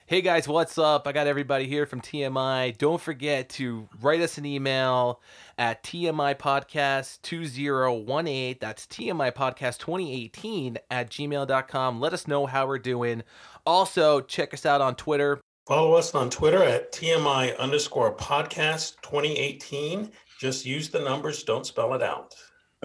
Hey guys, what's up? I got everybody here from TMI. Don't forget to write us an email at tmipodcast2018. That's tmipodcast2018 at gmail.com. Let us know how we're doing. Also, check us out on Twitter. Follow us on Twitter at TMI_podcast 2018. Just use the numbers, don't spell it out.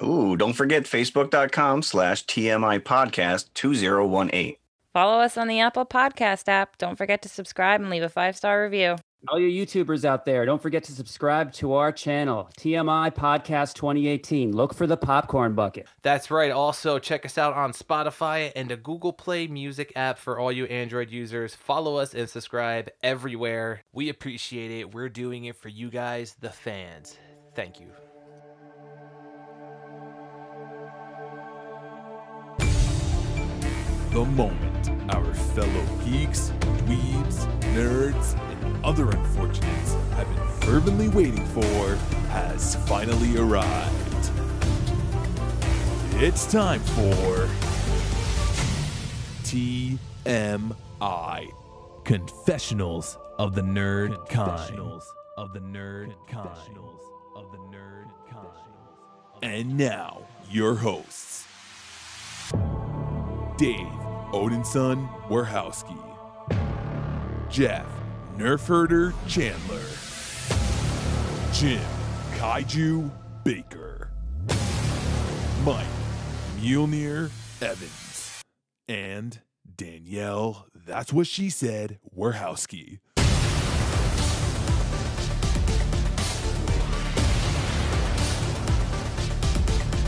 Ooh, don't forget Facebook.com/TMI Podcast 2018. Follow us on the Apple Podcast app. Don't forget to subscribe and leave a 5-star review. All you YouTubers out there, don't forget to subscribe to our channel, TMI Podcast 2018. Look for the popcorn bucket. That's right. Also, check us out on Spotify and the Google Play Music app for all you Android users. Follow us and subscribe everywhere. We appreciate it. We're doing it for you guys, the fans. Thank you. The moment our fellow geeks, dweebs, nerds, and other unfortunates have been fervently waiting for has finally arrived. It's time for TMI, Confessionals of the Nerd Kind. Of the Nerd Kind. Of the Nerd Kind. And now, your hosts, Dave Odinson Warhowski, Jeff Nerfherder Chandler, Jim Kaiju Baker, Mike Mjolnir Evans, and Danielle, that's what she said, Warhowski.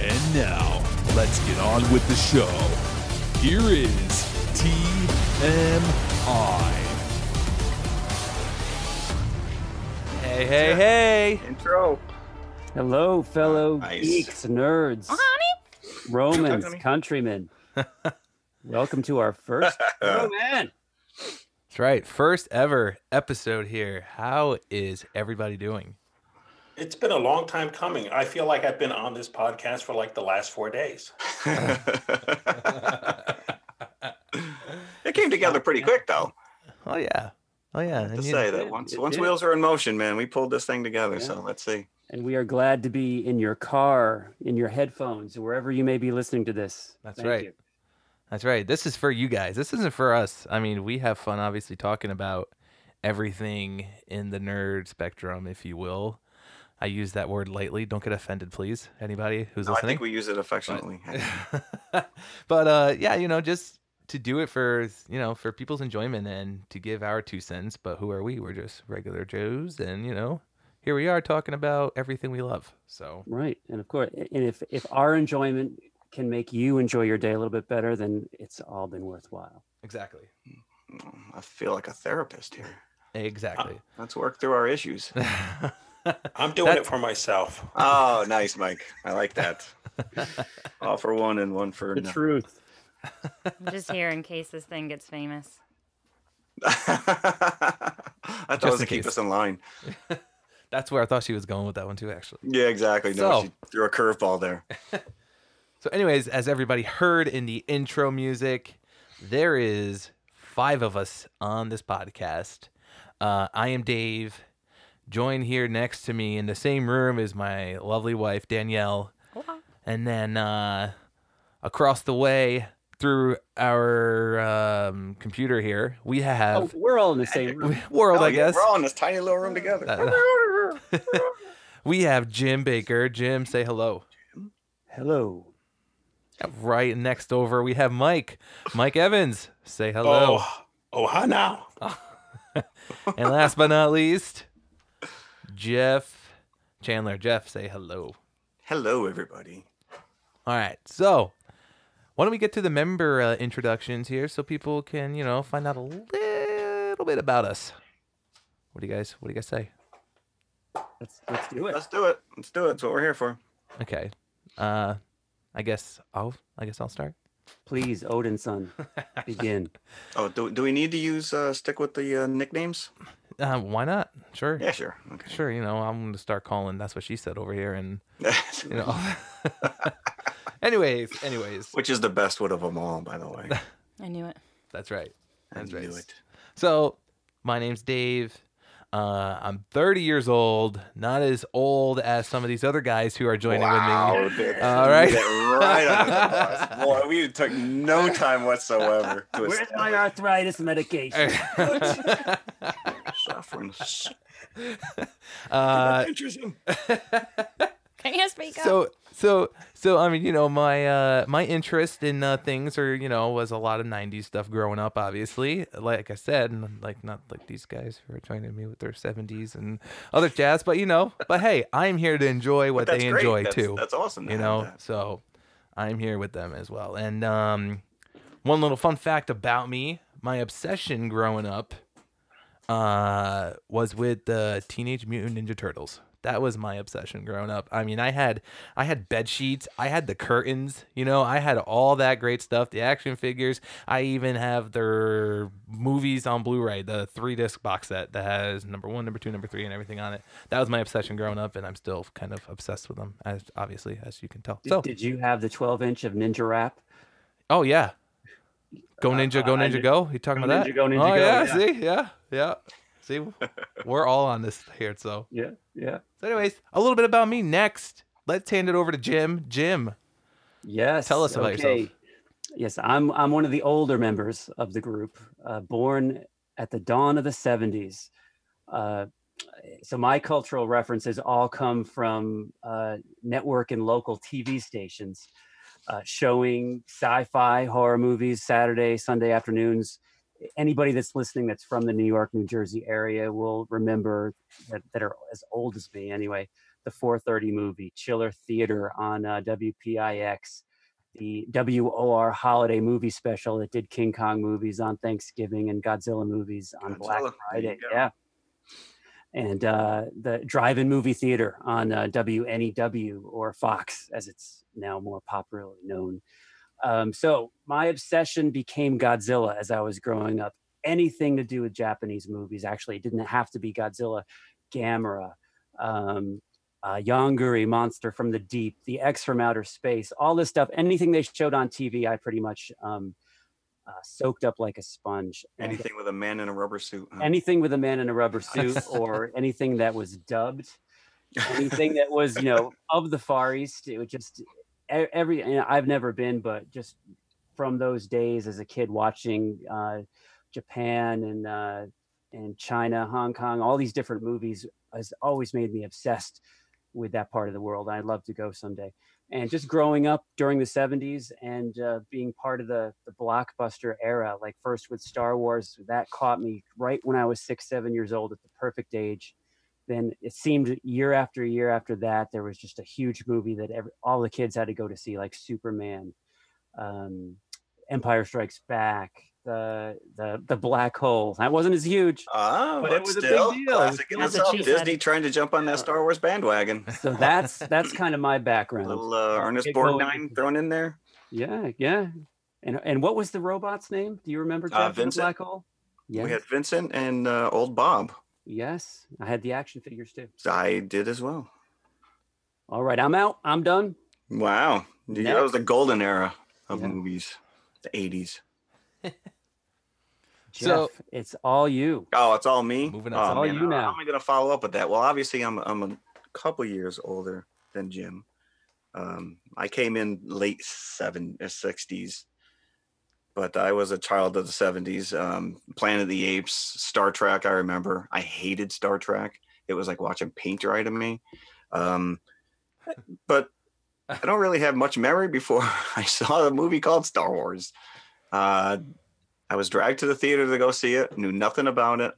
And now, let's get on with the show. Here is TMI. Hey, hey, hey. Intro. Hello, fellow Nice. geeks, nerds, Romans, countrymen. Welcome to our first. Oh, man. That's right. First ever episode here. How is everybody doing? It's been a long time coming. I feel like I've been on this podcast for like the last 4 days. It came together pretty quick, though. Oh, yeah. Oh, yeah. To And say did. that once It once did. wheels are in motion, man, we pulled this thing together. Yeah. So let's see. And we are glad to be in your car, in your headphones, wherever you may be listening to this. That's Thank right. you. That's right. This is for you guys. This isn't for us. I mean, we have fun, obviously, talking about everything in the nerd spectrum, if you will. I use that word lightly. Don't get offended, please. Anybody who's No, I listening. think we use it affectionately. But yeah, just to do it for, for people's enjoyment and to give our 2 cents. But who are we? We're just regular Joes. And, here we are talking about everything we love. So, Right. And of course, and if our enjoyment can make you enjoy your day a little bit better, then it's all been worthwhile. exactly. I feel like a therapist here. Exactly. Let's work through our issues. I'm doing it for myself. Oh, nice, Mike. I like that. All for one and one for The no. truth. I'm just here in case this thing gets famous. I thought it was to keep us in line. That's where I thought she was going with that one, too, actually. Yeah, exactly. No, So- she threw a curveball there. So anyways, as everybody heard in the intro music, there is 5 of us on this podcast. I am Dave. Joined here next to me in the same room is my lovely wife, Danielle. Hola. And then across the way through our computer here, we have We're all in the same room. world, Oh, I yeah, guess. we're all in this tiny little room together. We have Jim Baker. Jim, say hello. Hello. Right next over, we have Mike. Mike Evans, say hello. Oh, hi now. And last but not least, Jeff Chandler. Jeff, say hello. Hello, everybody. All right, so why don't we get to the member introductions here so people can, find out a little bit about us. What do you guys say? Let's do it. Let's do it. Let's do it. That's what we're here for. Okay. I guess I'll start. Please, Odinson, begin. Oh, do we need to use stick with the nicknames? Why not? Sure. Yeah, sure. Okay. Sure, I'm going to start calling That's What She Said over here and anyways. Which is the best one of them all, by the way. I knew it. That's right. I That's knew right. it. So, My name's Dave. I'm 30 years old, not as old as some of these other guys who are joining with me. All right. Right under the bus. Boy, we took no time whatsoever. Where's my arthritis medication? Suffering. Interesting. Can you speak up? So I mean, my interest in things are, was a lot of 90s stuff growing up, obviously. Like I said, and not like these guys who are joining me with their 70s and other jazz, but hey, I'm here to enjoy what they enjoy too. That's awesome. So I'm here with them as well. And one little fun fact about me, my obsession growing up was with the Teenage Mutant Ninja Turtles. That was my obsession growing up. I mean, I had bed sheets, I had the curtains, I had all that great stuff, the action figures. I even have their movies on Blu-ray, the 3-disc box set that has number 1, number 2, number 3, and everything on it. That was my obsession growing up, and I'm still kind of obsessed with them, as you can tell. Did you have the 12-inch of Ninja Rap? Oh yeah, Go Ninja, Go Ninja, Go. You talking about that? Go Ninja, oh Go, yeah, yeah. See, yeah. See, we're all on this here. So Yeah. So anyways, a little bit about me next. Let's hand it over to Jim. Jim. Yes. Tell us about yourself. Yes, I'm one of the older members of the group, born at the dawn of the 70s. So my cultural references all come from network and local TV stations showing sci-fi horror movies Saturday, Sunday afternoons. Anybody that's listening that's from the New York, New Jersey area will remember that are as old as me anyway. The 4:30 movie, Chiller Theater on WPIX, the WOR holiday movie special that did King Kong movies on Thanksgiving and Godzilla movies on Black Friday. Yeah. And the drive-in movie theater on WNEW or Fox, as it's now more popularly known. So my obsession became Godzilla as I was growing up. Anything to do with Japanese movies, actually. It didn't have to be Godzilla. Gamera, Yonguri, Monster from the Deep, The X from Outer Space, all this stuff. Anything they showed on TV, I pretty much soaked up like a sponge. Anything with a man in a rubber suit. Huh? Anything with a man in a rubber suit or anything that was dubbed. Anything that was, of the Far East. It was just... I've never been, but just from those days as a kid watching Japan and China, Hong Kong, all these different movies has always made me obsessed with that part of the world. I'd love to go someday. And just growing up during the 70s and being part of the blockbuster era, like first with Star Wars, that caught me right when I was 6, 7 years old at the perfect age. Then it seemed year after year after that, there was just a huge movie that all the kids had to go to see, like Superman, Empire Strikes Back, the Black Hole. That wasn't as huge, but it was still, a big deal. Classic in itself. Disney trying to jump on that Star Wars bandwagon. So that's kind of my background. A little Ernest Borgnine thrown in there. Yeah. And what was the robot's name? Do you remember, Jeff? Vincent. The Black Hole? Yeah. We had Vincent and old Bob. Yes, I had the action figures too. I did as well. All right, I'm out. I'm done. Wow. That was the golden era of movies, the 80s. Jeff, it's all you. Oh, it's all me? Moving on. It's all you now. How am I going to follow up with that? Well, obviously, I'm a couple years older than Jim. I came in late 60s. But I was a child of the 70s. Planet of the Apes, Star Trek, I remember. I hated Star Trek. It was like watching paint dry to me. But I don't really have much memory before I saw a movie called Star Wars. I was dragged to the theater to go see it, knew nothing about it.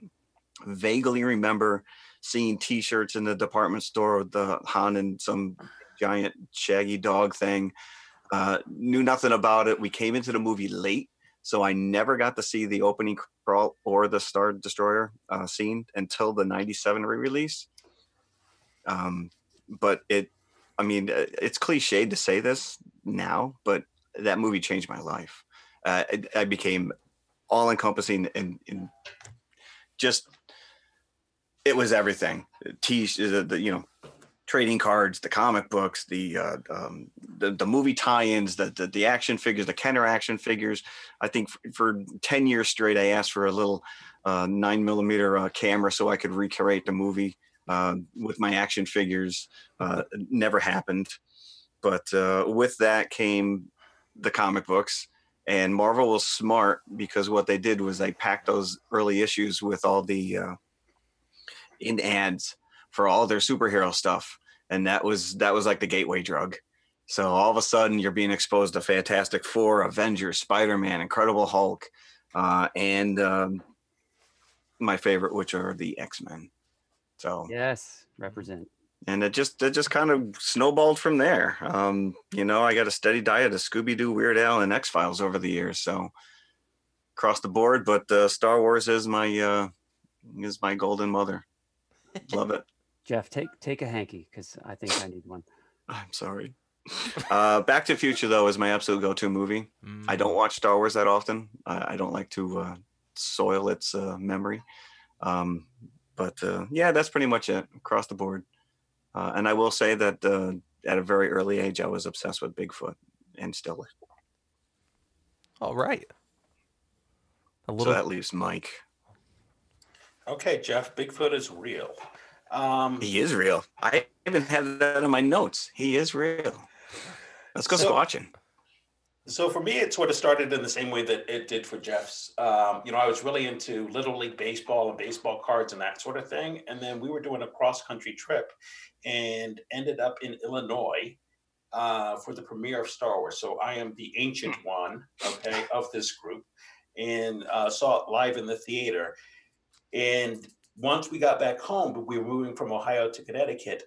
Vaguely remember seeing T-shirts in the department store with the Han and some giant shaggy dog thing. Knew nothing about it. We came into the movie late, so I never got to see the opening crawl or the Star Destroyer scene until the 97 re-release. But it's cliched to say this now, but that movie changed my life. I became all-encompassing and just, it was everything. Trading cards, the comic books, the movie tie-ins, the action figures, the Kenner action figures. I think for 10 years straight, I asked for a little 9mm camera so I could recreate the movie with my action figures. It never happened. But with that came the comic books. And Marvel was smart because what they did was they packed those early issues with all the in ads for all their superhero stuff. And that was like the gateway drug. So all of a sudden you're being exposed to Fantastic Four, Avengers, Spider-Man, Incredible Hulk, and my favorite, which are the X-Men. So Yes, represent. and it just kind of snowballed from there. I got a steady diet of Scooby-Doo, Weird Al, and X-Files over the years. So across the board, but Star Wars is my golden mother. Love it. Jeff, take a hanky because I think I need one. I'm sorry. Back to the Future, though, is my absolute go-to movie. I don't watch Star Wars that often. I don't like to soil its memory. But that's pretty much it across the board. And I will say that at a very early age, I was obsessed with Bigfoot and still is. All right. So that leaves Mike. Okay, Jeff, Bigfoot is real. He is real. I even have that in my notes. He is real. Let's go squatching. So for me, it sort of started in the same way that it did for Jeff's. I was really into Little League baseball and baseball cards and that sort of thing. And then we were doing a cross-country trip and ended up in Illinois for the premiere of Star Wars. So I am the ancient one, okay, of this group, and saw it live in the theater. And once we got back home, we were moving from Ohio to Connecticut,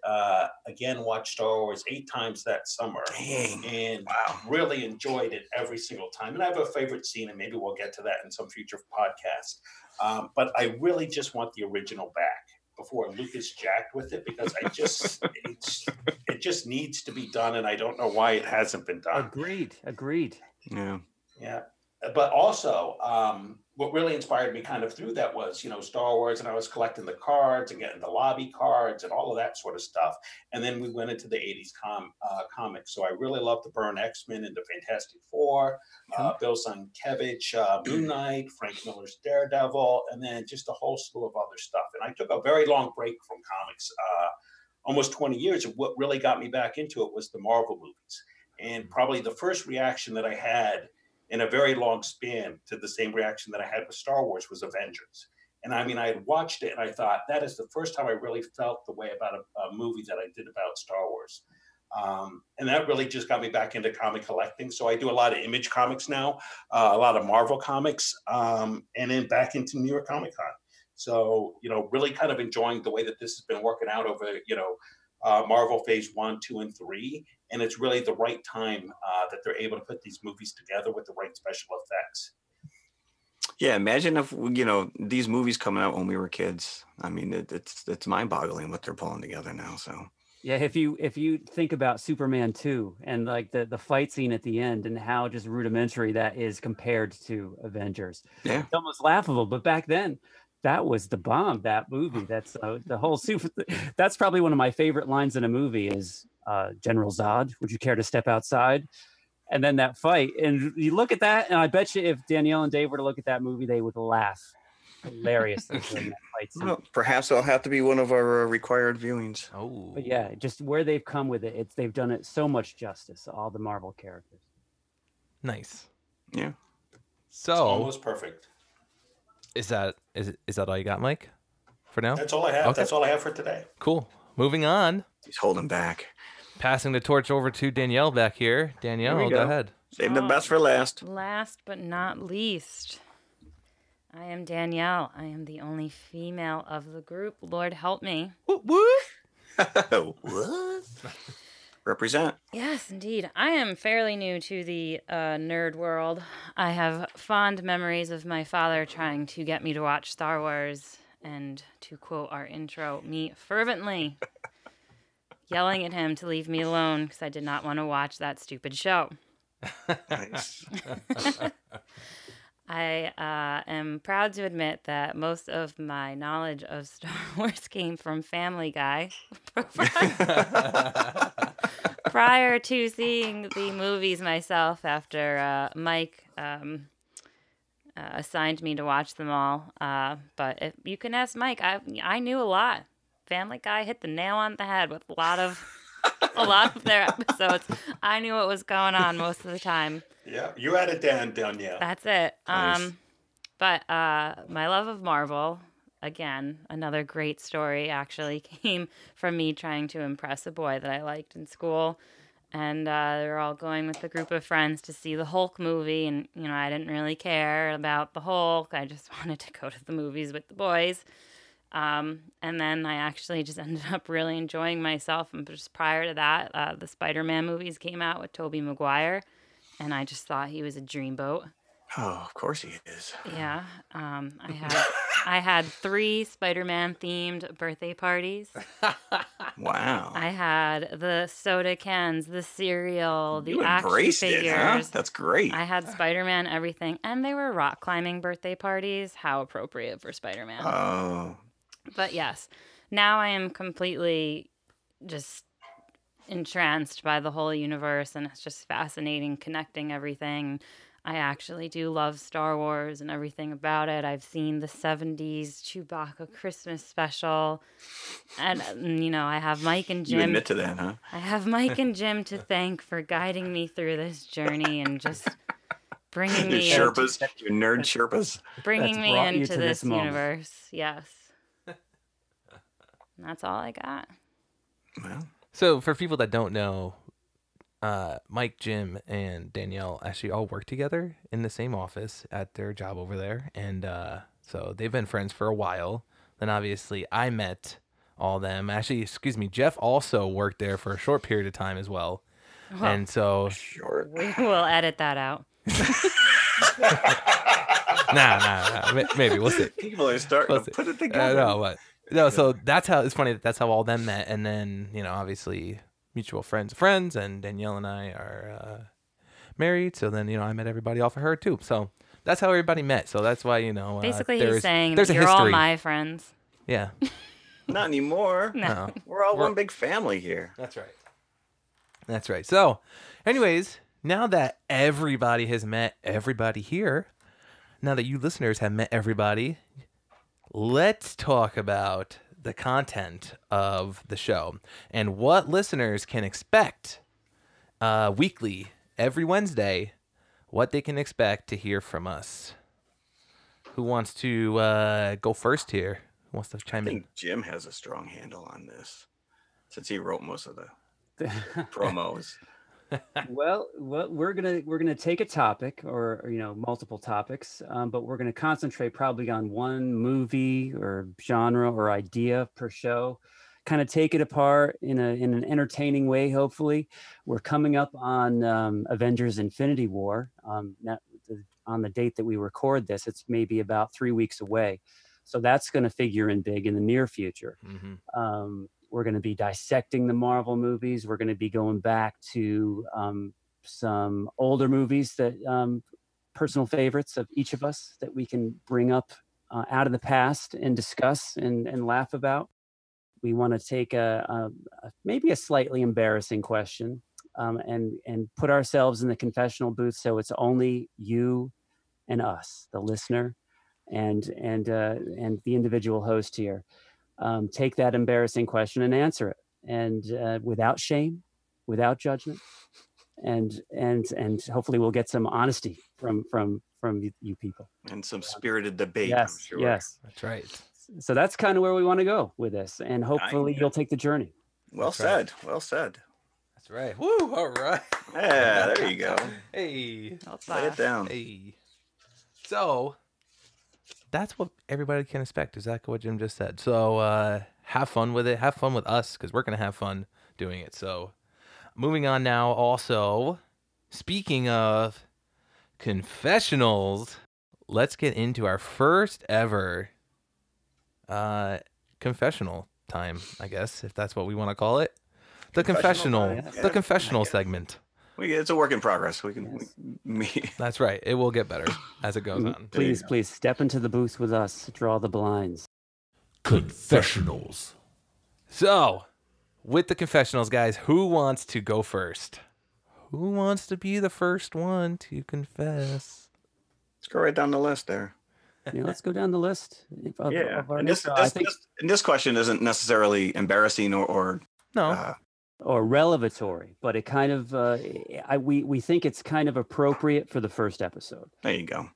again, watched Star Wars 8 times that summer. Dang. And really enjoyed it every single time. And I have a favorite scene, and maybe we'll get to that in some future podcast. But I really just want the original back before Lucas jacked with it, because it just needs to be done, and I don't know why it hasn't been done. Agreed. Yeah. Yeah. But also, what really inspired me kind of through that was, Star Wars, and I was collecting the cards and getting the lobby cards and all of that sort of stuff. And then we went into the 80s comics. So I really loved the Byrne X-Men and the Fantastic Four, Bill Sienkiewicz, Moon Knight, Frank Miller's Daredevil, and then just a whole slew of other stuff. And I took a very long break from comics, almost 20 years. And what really got me back into it was the Marvel movies. And probably the first reaction that I had in a very long span to the same reaction that I had with Star Wars was Avengers. And I mean, I had watched it and I thought, that is the first time I really felt the way about a movie that I did about Star Wars. And that really just got me back into comic collecting. So I do a lot of Image comics now, a lot of Marvel comics, and then back into New York Comic Con. So, really kind of enjoying the way that this has been working out over, Marvel Phase 1, 2, and 3. And it's really the right time that they're able to put these movies together with the right special effects. Yeah, imagine if these movies coming out when we were kids. I mean, it's mind-boggling what they're pulling together now. So yeah, if you think about Superman 2 and like the fight scene at the end and how just rudimentary that is compared to Avengers, yeah, it's almost laughable. But back then, that was the bomb. That movie. That's the whole super. That's probably one of my favorite lines in a movie is General Zod, would you care to step outside? And then that fight, and you look at that, and I bet you if Danielle and Dave were to look at that movie, they would laugh hilariously during that fight scene. Well, perhaps it'll have to be one of our required viewings. Oh, But yeah, just where they've come with it, they've done it so much justice. All the Marvel characters. nice. Yeah. So Almost perfect. is that all you got, Mike? For now? That's all I have. Okay. That's all I have for today. Cool. Moving on. He's holding back. Passing the torch over to Danielle back here. Danielle, Here we go go. ahead. Save the best for last. Last but not least, I am Danielle. I am the only female of the group. Lord help me. Whoop, whoop. What? Represent. Yes, indeed. I am fairly new to the nerd world. I have fond memories of my father trying to get me to watch Star Wars and, to quote our intro, me fervently yelling at him to leave me alone because I did not want to watch that stupid show. Nice. I am proud to admit that most of my knowledge of Star Wars came from Family Guy. Prior to seeing the movies myself after Mike assigned me to watch them all. But if you can ask Mike, I knew a lot. Family Guy hit the nail on the head with a lot of their episodes. I knew what was going on most of the time. Yeah, you had it down, Danielle. That's it. Nice. But my love of Marvel, again, another great story, actually came from me trying to impress a boy that I liked in school. And they were all going with a group of friends to see the Hulk movie. And, I didn't really care about the Hulk. I just wanted to go to the movies with the boys. And then I actually just ended up really enjoying myself. And just prior to that, the Spider-Man movies came out with Tobey Maguire. And I just thought he was a dreamboat. Oh, of course he is. Yeah. I had 3 Spider-Man themed birthday parties. Wow. I had the soda cans, the cereal, the You action embraced figures. it, huh? That's great. I had Spider-Man everything, and they were rock climbing birthday parties. How appropriate for Spider-Man. Oh. But yes, now I am completely just entranced by the whole universe, and it's just fascinating connecting everything. I actually do love Star Wars and everything about it. I've seen the 70s Chewbacca Christmas special. And, I have Mike and Jim. You admit to that, huh? I have Mike and Jim to thank for guiding me through this journey and just bringing Your me Sherpas, your nerd Sherpas. bringing That's me brought you into to this this moment. universe. Yes. And that's all I got. Well, So for people that don't know, Mike, Jim, and Danielle actually all work together in the same office at their job over there. And so they've been friends for a while. Then obviously I met all them. Actually, excuse me, Jeff also worked there for a short period of time as well. And so short. We will edit that out. nah. Maybe we'll see. People are starting We'll to see. put it together. No, but no. So that's how it's funny. That's how all them met. And then obviously mutual friends of friends, and Danielle and I are married. So then I met everybody off of her too. So that's how everybody met. So that's why Basically, there's he's saying there's that a you're all history. my friends. Yeah, Not anymore. No. We're all one big family here. that's right. That's right. So, anyways, now that everybody has met everybody here, now that you listeners have met everybody, let's talk about the content of the show and what listeners can expect weekly, every Wednesday, what they can expect to hear from us. Who wants to go first here? Who wants to I chime in? think Jim has a strong handle on this since he wrote most of the promos. Well, we're gonna take a topic or multiple topics, but we're gonna concentrate probably on one movie or genre or idea per show. Kind of take it apart in an entertaining way. Hopefully, we're coming up on Avengers: Infinity War. On the date that we record this, it's maybe about 3 weeks away, so that's going to figure in big in the near future. Mm-hmm. We're going to be dissecting the Marvel movies. We're going to be going back to some older movies that personal favorites of each of us that we can bring up out of the past and discuss and laugh about. We want to take maybe a slightly embarrassing question and put ourselves in the confessional booth so it's only you and us, the listener, and the individual host here. Take that embarrassing question and answer it, and without shame, without judgment, and hopefully we'll get some honesty from you people And some spirited debate. Yes, I'm sure. yes. That's right. So that's kind of where we want to go with this, and hopefully you'll take the journey. Well That's right. said. Well said. That's right. Woo! All right. Yeah, there you go. Hey. Lay it down. Hey. So that's what everybody can expect. Exactly what Jim just said. So have fun with it. Have fun with us because we're gonna have fun doing it. So moving on now. Also, speaking of confessionals, let's get into our first ever confessional time. I guess if that's what we want to call it. The confessional. Confessional time? The Yeah. confessional Okay. segment. It's a work in progress. We can. Yes. That's right. It will get better as it goes on. Please step into the booth with us. Draw the blinds. Confessionals. So, with the confessionals, guys, who wants to go first? Who wants to be the first one to confess? Let's go right down the list there. Yeah, let's go down the list. Of our And intro. I think, this question isn't necessarily embarrassing or No. or revelatory, but it kind of we think it's kind of appropriate for the first episode. there you go.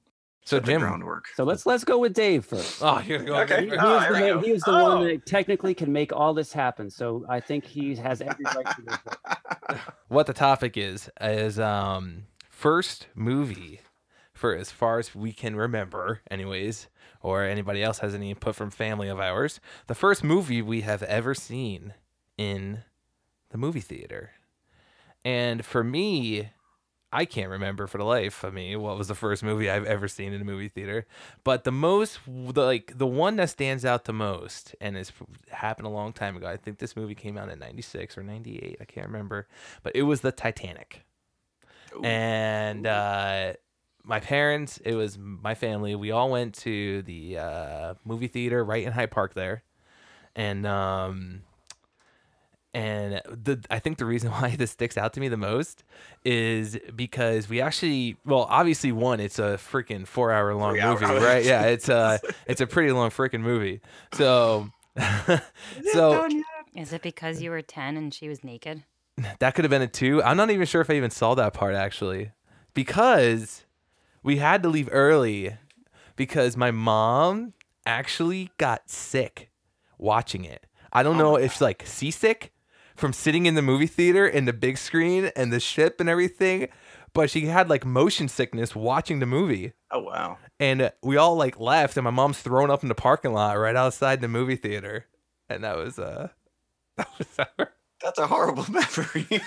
So Set the Jim. groundwork. So let's go with Dave first. Oh, you're gonna go. Okay. Okay. He was the one that technically can make all this happen. So I think he has every right to go first. What the topic is first movie for as far as we can remember, anyways, or anybody else has any input from family of ours. The first movie we have ever seen in the movie theater, and for me, I can't remember for the life of me what was the first movie I've ever seen in a movie theater. But the one that stands out the most, and it's happened a long time ago. I think this movie came out in 96 or 98. I can't remember. But it was the Titanic. Ooh. And my parents, it was my family. We all went to the movie theater right in Hyde Park there. And I think the reason why this sticks out to me the most is because we actually, well, obviously one, it's a freaking 4-hour long movie, right? Yeah, it's a pretty long freaking movie. So, Is it because you were 10 and she was naked? That could have been it too. I'm not even sure if I even saw that part actually, because we had to leave early because my mom actually got sick watching it. I don't know if she's like seasick from sitting in the movie theater in the big screen and the ship and everything, but she had like motion sickness watching the movie. Oh wow! And we all like left, and my mom's thrown up in the parking lot right outside the movie theater, and that was That's a horrible memory. And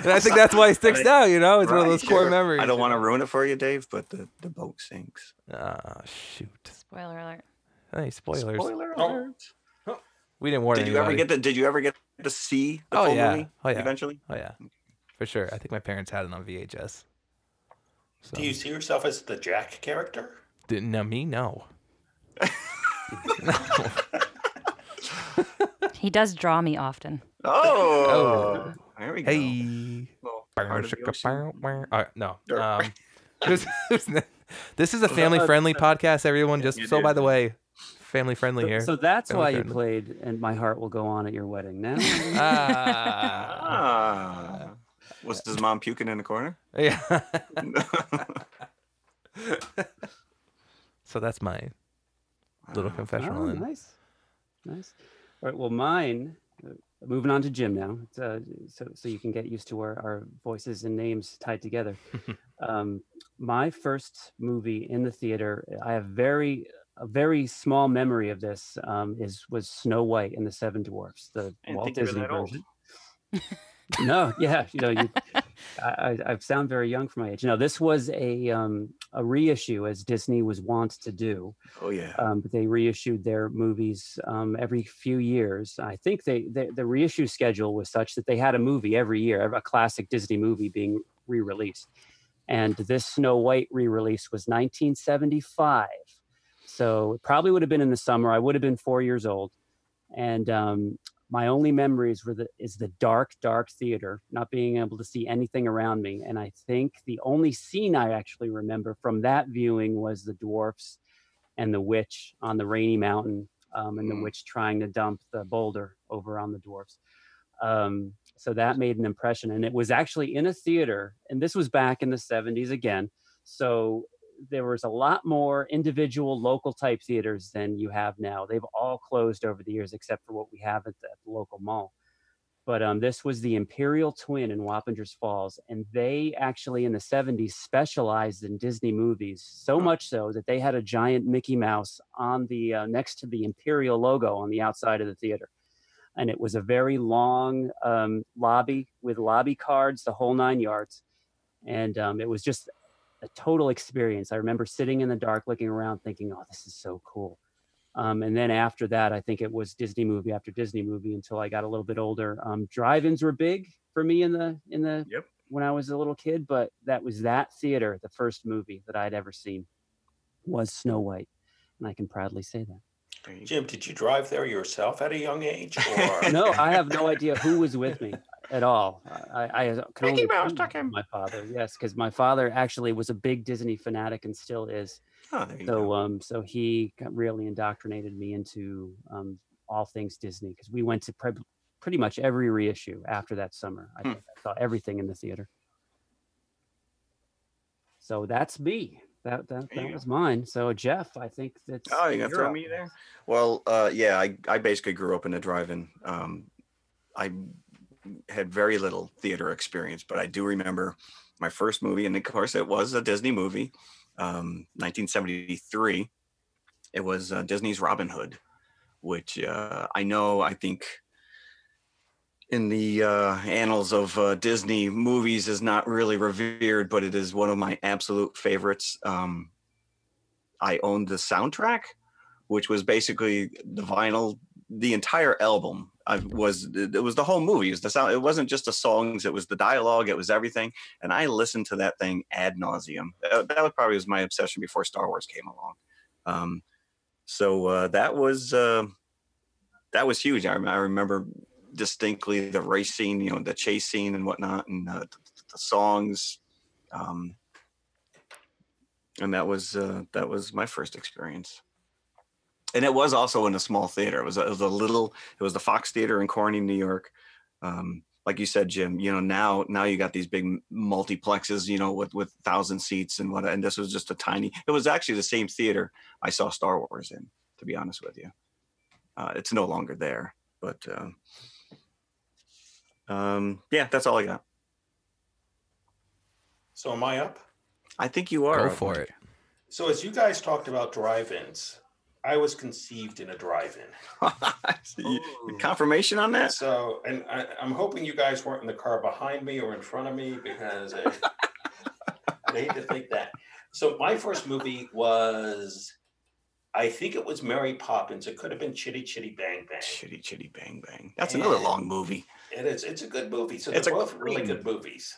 I think that's why it sticks out. You know, it's one of those core memories. I don't want to ruin it for you, Dave, but the boat sinks. Ah, shoot! Spoiler alert. Hey, spoilers! Spoiler alert! We didn't warn Did anybody. Did you ever get to see the full movie? Oh yeah. Eventually. Oh yeah. For sure. I think my parents had it on VHS. So. Do you see yourself as the Jack character? No, me? No. No. He does draw me often. Oh. There we go. Hey. No. This is a family-friendly podcast, everyone. Just so by the way, family-friendly here. So that's why you played "And My Heart Will Go On" at your wedding. Now. Was his mom puking in the corner? Yeah. So that's my little confessional. Oh, nice. All right. Well, mine. Moving on to Jim now, so you can get used to our voices and names tied together. My first movie in the theater, I have a very small memory of this. Was Snow White and the Seven Dwarfs, the Walt Disney version. No, yeah, I sound very young for my age. No, this was a reissue, as Disney was wont to do. Oh yeah. But they reissued their movies every few years. I think the reissue schedule was such that they had a movie every year, a classic Disney movie being re-released. And this Snow White re-release was 1975. So it probably would have been in the summer. I would have been 4 years old. And my only memories is the dark theater, not being able to see anything around me. And I think the only scene I actually remember from that viewing was the dwarfs and the witch on the rainy mountain, and the witch trying to dump the boulder over on the dwarfs. So that made an impression. And it was actually in a theater. And this was back in the 70s again. So there was a lot more individual local type theaters than you have now. They've all closed over the years, except for what we have at the local mall. But this was the Imperial Twin in Wappingers Falls. And they actually in the 70s specialized in Disney movies, so much so that they had a giant Mickey Mouse on the next to the Imperial logo on the outside of the theater. And it was a very long lobby with lobby cards, the whole 9 yards. And it was just a total experience. I remember sitting in the dark, looking around, thinking, "Oh, this is so cool." And then after that, I think it was Disney movie after Disney movie until I got a little bit older. Drive-ins were big for me in the when I was a little kid, but that theater, the first movie that I'd ever seen was Snow White, and I can proudly say that. Jim, did you drive there yourself at a young age? Or? No, I have no idea who was with me. at all. I can only Mickey Mouse assume took him. my father. Yes, because my father actually was a big Disney fanatic and still is. Oh, there you go. So he really indoctrinated me into all things Disney, because we went to pretty much every reissue after that summer. I think I saw everything in the theater. So that's me. That was mine. So Jeff, I think that's. Oh, you're gonna throw me there? Well, yeah, I basically grew up in a drive-in. I had very little theater experience, but I do remember my first movie, and of course it was a Disney movie, 1973. It was Disney's Robin Hood, which I think in the annals of Disney movies is not really revered, but it is one of my absolute favorites. I owned the soundtrack, which was basically the vinyl, the entire album. It was the whole movie. It was the sound. It wasn't just the songs. It was the dialogue. It was everything. And I listened to that thing ad nauseum. That was probably my obsession before Star Wars came along. So that was huge. I remember distinctly the race scene, the chase scene and whatnot, and the songs. And that was my first experience. And it was also in a small theater. It was the Fox Theater in Corning, New York. Like you said, Jim, now you got these big multiplexes, with 1,000 seats and and this was just it was actually the same theater I saw Star Wars in, to be honest with you. It's no longer there, but yeah, that's all I got. So am I up? I think you are. Go for it. So as you guys talked about drive-ins, I was conceived in a drive-in. Confirmation on that? So, and I'm hoping you guys weren't in the car behind me or in front of me, because I hate to think that. So my first movie was, I think it was Mary Poppins. It could have been Chitty Chitty Bang Bang. Chitty Chitty Bang Bang. That's another long movie. It is. It's a good movie. So they're both really good movies.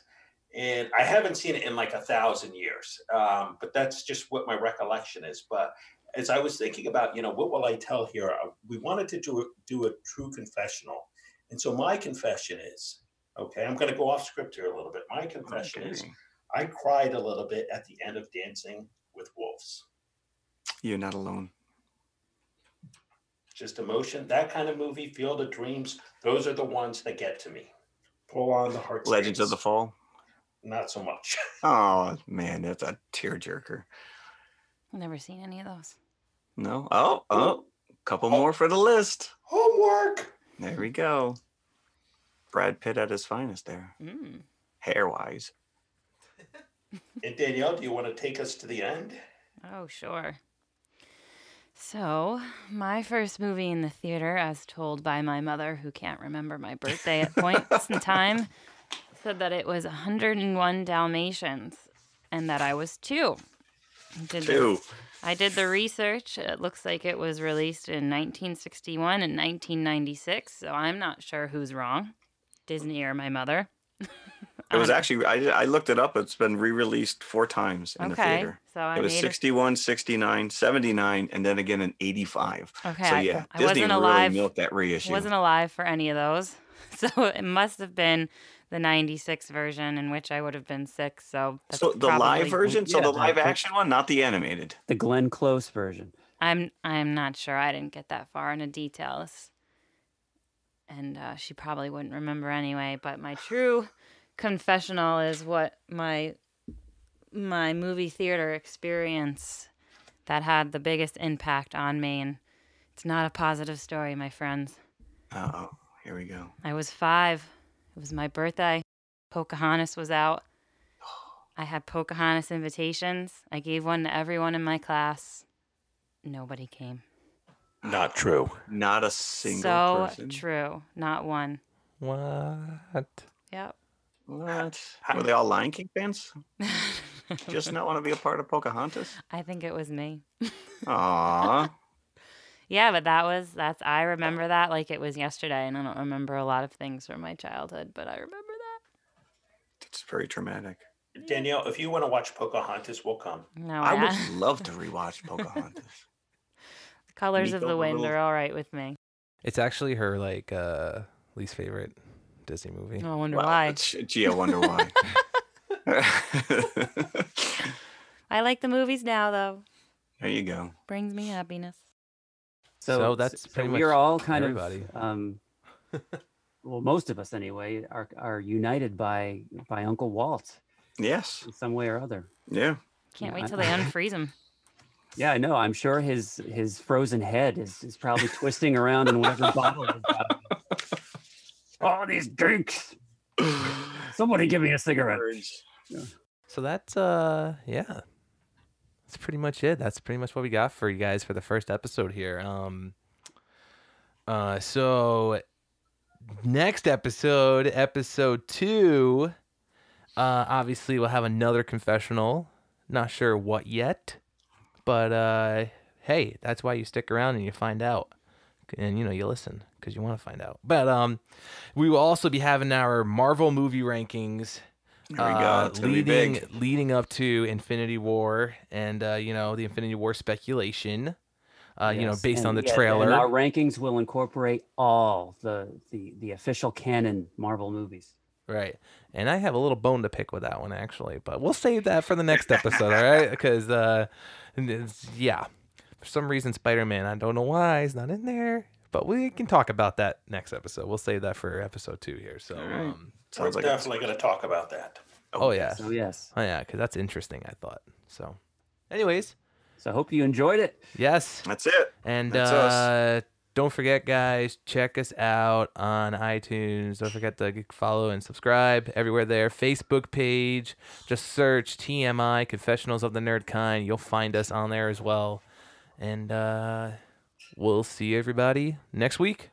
And I haven't seen it in like 1,000 years, but that's just what my recollection is. But as I was thinking about, what will I tell here? We wanted to do a true confessional. And so my confession is, okay, I'm going to go off script here a little bit. My confession is I cried a little bit at the end of Dancing with Wolves. You're not alone. Just emotion, that kind of movie, Field of Dreams, those are the ones that get to me. Pull on the heartstrings. Legends of the Fall? Not so much. Oh, man, that's a tearjerker. I've never seen any of those. No? Oh, couple more for the list. Homework. There we go. Brad Pitt at his finest there. Hair-wise. And Danielle, do you want to take us to the end? Oh, sure. So, my first movie in the theater, as told by my mother, who can't remember my birthday at points in time, said that it was 101 Dalmatians and that I was 2. I did the research. It looks like it was released in 1961 and 1996, so I'm not sure who's wrong, Disney or my mother. It was actually, I looked it up. It's been re-released 4 times in the theater. So it was 61, 69, 79, and then again in 85. Okay. So yeah, I Disney wasn't really alive, milked that reissue. Wasn't alive for any of those. So it must have been the 96 version, in which I would have been 6. So the live version? So the live action one, not the animated? The Glenn Close version. I'm not sure. I didn't get that far into details. And she probably wouldn't remember anyway. But my true confessional is what my movie theater experience that had the biggest impact on me. And it's not a positive story, my friends. Uh-oh. Here we go. I was 5. It was my birthday. Pocahontas was out. I had Pocahontas invitations. I gave one to everyone in my class. Nobody came. Not true. Not a single person. So true. Not one. What? Yep. What? Were they all Lion King fans? Just not want to be a part of Pocahontas? I think it was me. Aww. Yeah, but I remember that like it was yesterday, and I don't remember a lot of things from my childhood, but I remember that. It's very traumatic. Danielle, if you want to watch Pocahontas, we'll come. No, I would love to rewatch Pocahontas. The Colors of the Wind are all right with me. It's actually her least favorite Disney movie. I wonder why. Gee, I wonder why. I like the movies now, though. There you go. Brings me happiness. So that's pretty much we're all kind everybody. of well, most of us anyway are united by Uncle Walt Yes. in some way or other. Yeah. Can't wait till they unfreeze him. Yeah, I know. I'm sure his frozen head is probably twisting around in whatever bottle he's got. All these drinks. Somebody give me a cigarette. So that's yeah. That's pretty much it. That's pretty much what we got for you guys for the first episode here. So next episode 2, obviously we'll have another confessional. Not sure what yet, but hey, that's why you stick around and you find out. And you listen because you want to find out. But we will also be having our Marvel movie rankings. There we go. It's gonna be big. Leading up to Infinity War and the Infinity War speculation. Yes, based on the and trailer. our rankings will incorporate all the official canon Marvel movies. Right. And I have a little bone to pick with that one, actually. But we'll save that for the next episode, all right? Because, for some reason, Spider-Man, I don't know why, he's not in there. But we can talk about that next episode. We'll save that for episode 2 here. So, We're definitely going to talk about that. Oh, yeah. So, yes. Oh, yeah, because that's interesting, I thought. So, anyways. So, I hope you enjoyed it. Yes. That's it. And That's us. Don't forget, guys, check us out on iTunes. Don't forget to follow and subscribe everywhere there. Facebook page. Just search TMI, Confessionals of the Nerd Kind. You'll find us on there as well. And we'll see everybody next week.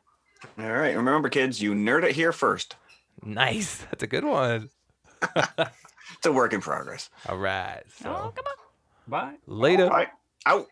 All right. Remember, kids, you nerd it here first. Nice. That's a good one. It's a work in progress. All right. So, Oh, come on. Bye. later. Bye. Out.